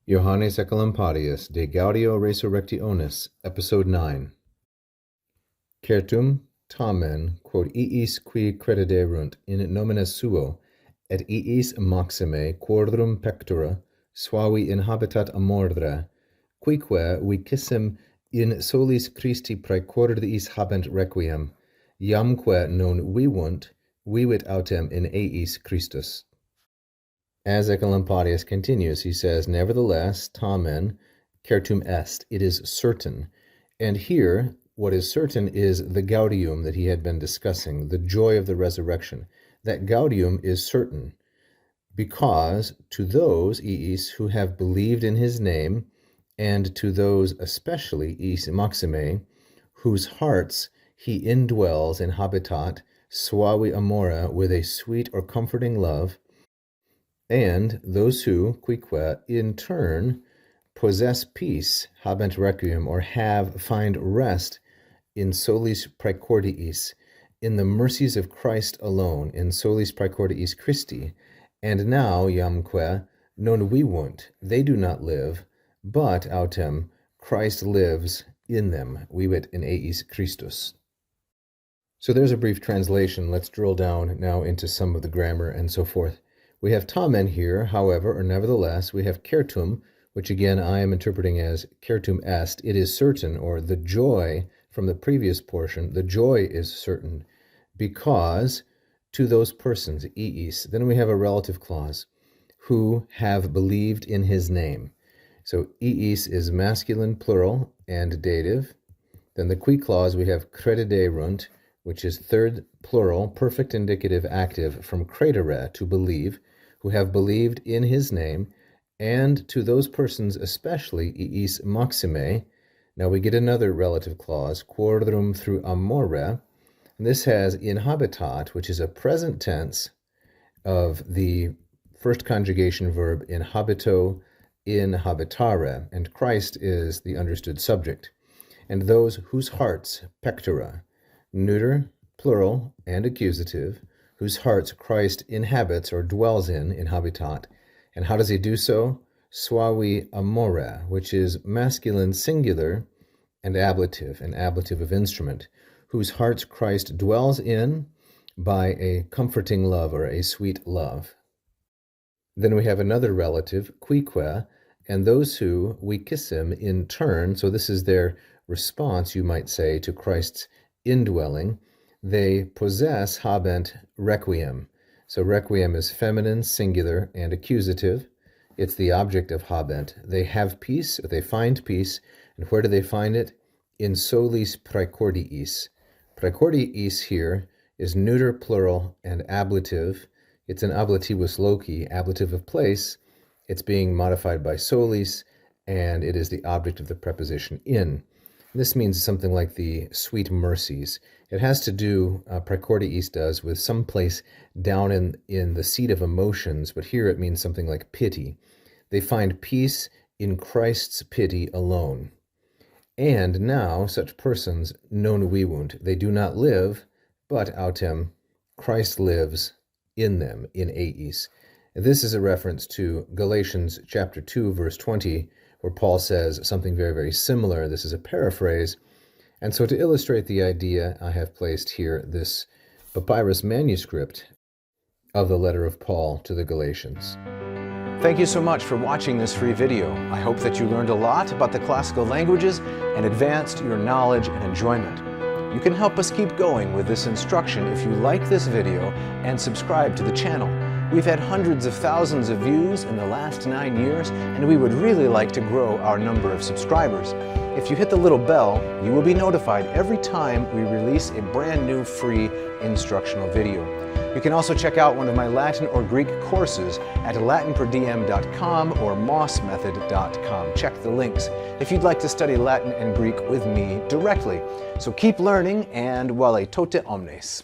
Oecolampadius De Gaudio Resurrectionis, Episode 9. Certum tamen quod iis qui crediderunt in nomine suo, et iis maxime quorum pectora, suavi inhabitat amordre, quique vicissim in solis Christi praecordis habent requiem, iamque non vivunt, vivit autem in eis Christus. As Oecolampadius continues, he says, nevertheless, tamen certum est, it is certain. And here, what is certain is the gaudium that he had been discussing, the joy of the resurrection. That gaudium is certain, because to those, iis, who have believed in his name, and to those especially, iis maxime, whose hearts he indwells in habitat, suavi amore, with a sweet or comforting love, and those who, quique, in turn, possess peace, habent requiem, or find rest in solis praecordiis, in the mercies of Christ alone, in solis praecordiis Christi, and now, iamque, non vivunt, they do not live, but autem, Christ lives in them, vivit in eis Christus. So there's a brief translation. Let's drill down now into some of the grammar and so forth. We have tamen here, however, or nevertheless. We have certum, which again I am interpreting as certum est, it is certain, or the joy from the previous portion, the joy is certain, because to those persons, iis, then we have a relative clause, who have believed in his name. So iis is masculine, plural, and dative. Then the qui clause, we have crediderunt, which is third plural, perfect indicative active from credere, to believe, who have believed in his name, and to those persons especially, iis maxime. Now we get another relative clause, quorum through amore, and this has inhabitat, which is a present tense of the first conjugation verb inhabito, inhabitare, and Christ is the understood subject. And those whose hearts, pectora, neuter, plural, and accusative, whose hearts Christ inhabits or dwells in habitat. And how does he do so? Suavi amore, which is masculine singular and ablative, an ablative of instrument, whose hearts Christ dwells in by a comforting love or a sweet love. Then we have another relative, quique, and those who vicissim in turn, so this is their response, you might say, to Christ's indwelling, they possess habent requiem. So requiem is feminine, singular, and accusative. It's the object of habent. They have peace, or they find peace. And where do they find it? In solis praecordiis. Praecordiis here is neuter, plural, and ablative. It's an ablativus loci, ablative of place. It's being modified by solis, and it is the object of the preposition in. This means something like the sweet mercies. It has to do, praecordiis does, with some place down in the seat of emotions, but here it means something like pity. They find peace in Christ's pity alone. And now such persons non vivunt, they do not live, but autem, Christ lives in them, in eis. This is a reference to Galatians chapter 2, verse 20, where Paul says something very, very similar. This is a paraphrase. And so to illustrate the idea, I have placed here this papyrus manuscript of the letter of Paul to the Galatians. Thank you so much for watching this free video. I hope that you learned a lot about the classical languages and advanced your knowledge and enjoyment. You can help us keep going with this instruction if you like this video and subscribe to the channel. We've had hundreds of thousands of views in the last 9 years, and we would really like to grow our number of subscribers. If you hit the little bell, you will be notified every time we release a brand new free instructional video. You can also check out one of my Latin or Greek courses at LatinPerDiem.com or mossmethod.com. Check the links if you'd like to study Latin and Greek with me directly. So keep learning, and vale tote omnes.